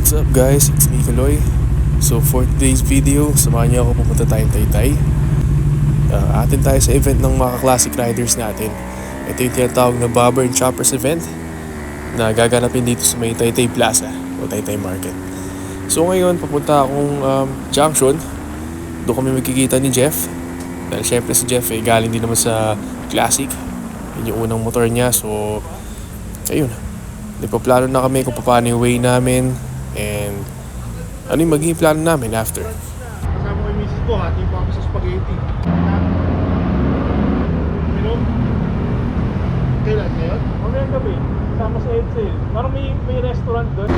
What's up guys, it's me Kaloy. So for today's video, samahan niyo ako pupunta tayong Taytay. Atin tayo sa event ng mga classic riders natin. Ito yung tinatawag na Bobber and Choppers event na gaganapin dito sa may Taytay Plaza o Taytay Market. So ngayon, papunta akong junction. Doon kami magkikita ni Jeff. Dahil syempre si Jeff galing din naman sa classic. Yun yung unang motor niya. So ayun, nagpaplano na kami kung paano yung way namin and ano yung magiging plano namin after. Kasama ko yung misis ko, hati pa ako sa spaghetti. Minom? Kailan ngayon? Mamayang gabi, kasama sa Edsel. Parang may restaurant doon.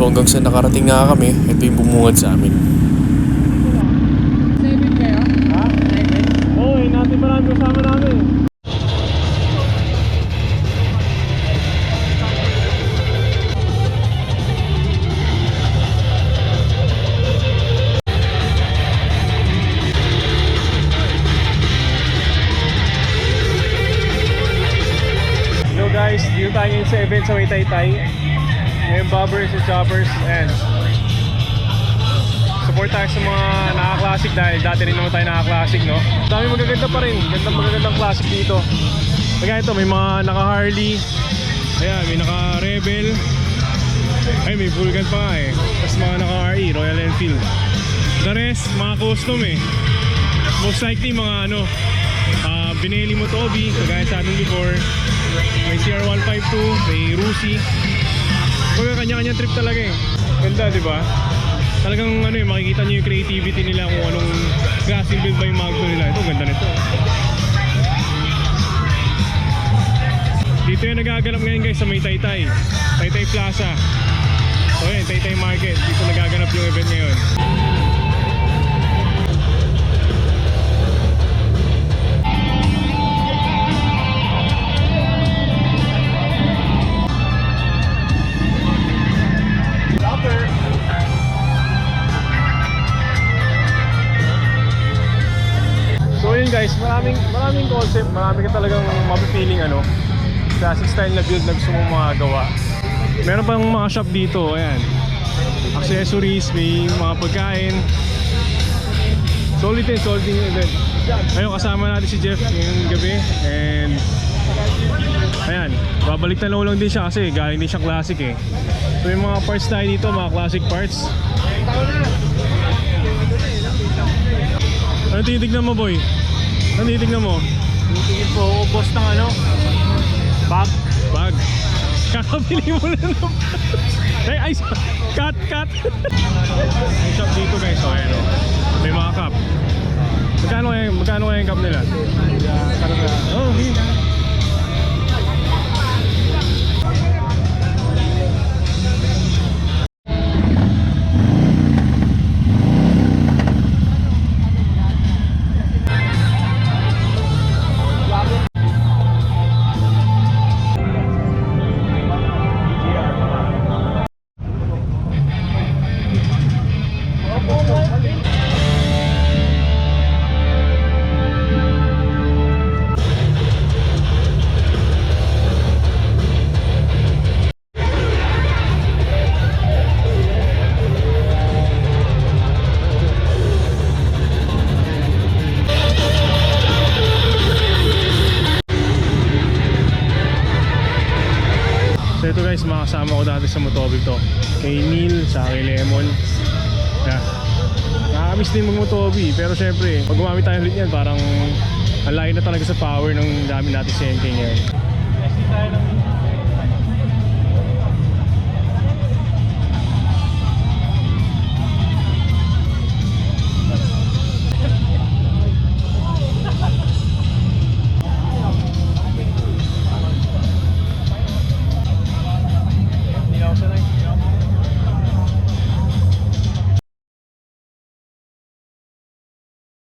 So hanggang sa nakarating nga kami, ito yung bumungad sa amin. 7 kayo? Ha? 7? Oo, natin marami kasama namin. Hello guys, dito tayo ngayon sa event sa Taytay. Ngayon Bobbers and Choppers and support tayo sa mga naka-classic dahil dati rin naman tayo naka-classic, no? Dami magaganda pa rin, magagandang classic dito. Kaya ito, may mga naka-Harley, ayan, may naka-Rebel, ay may Vulcan pa nga eh. Tapos mga naka-RE, Royal Enfield. The rest, mga custom eh. Most likely mga ano, Benelli Motobi, kagaya sa atin before. May CR152, may Rusi. Kumbaga kanya-kanya trip talaga eh. Ganda, di ba? Talagang ano eh, makikita nyo yung creativity nila kung anong glassing build ba yung Magno nila. Ito, ganda nito. Dito yung nagaganap ngayon guys sa may Taytay. Taytay Plaza. So yun, Taytay Market. Dito nagaganap yung event ngayon. Guys, maraming concept, marami ka talagang mapipiling ano, classic style na build na gusto mong magawa. Meron pang mga shop dito, ayan. Accessories, may mga pagkain. Solid yung event. Ayun, kasama natin si Jeff ngayong gabi and ayan, babalik na lang din siya kasi galing din siya classic eh. So yung mga parts tayo dito, mga classic parts. Ano tinitignan mo, boy? Ano titignan mo? Titigil po ako, boss ng ano? Bag. Kakabili mo lang ng ay, cut! May shop dito guys, so ayan o. May mga cup. Magkano kaya yung cup nila? Oh, okay. So ito guys, makasama ko dati sa Motobi to. Kay Neil, sa kay Lemon. Yeah. Nakakamiss din mag-Motobi. Pero syempre, pag gumamit tayo ulit yan, parang ang layo na talaga sa power ng dami natin sa NK ngayon. Kasi tayo ng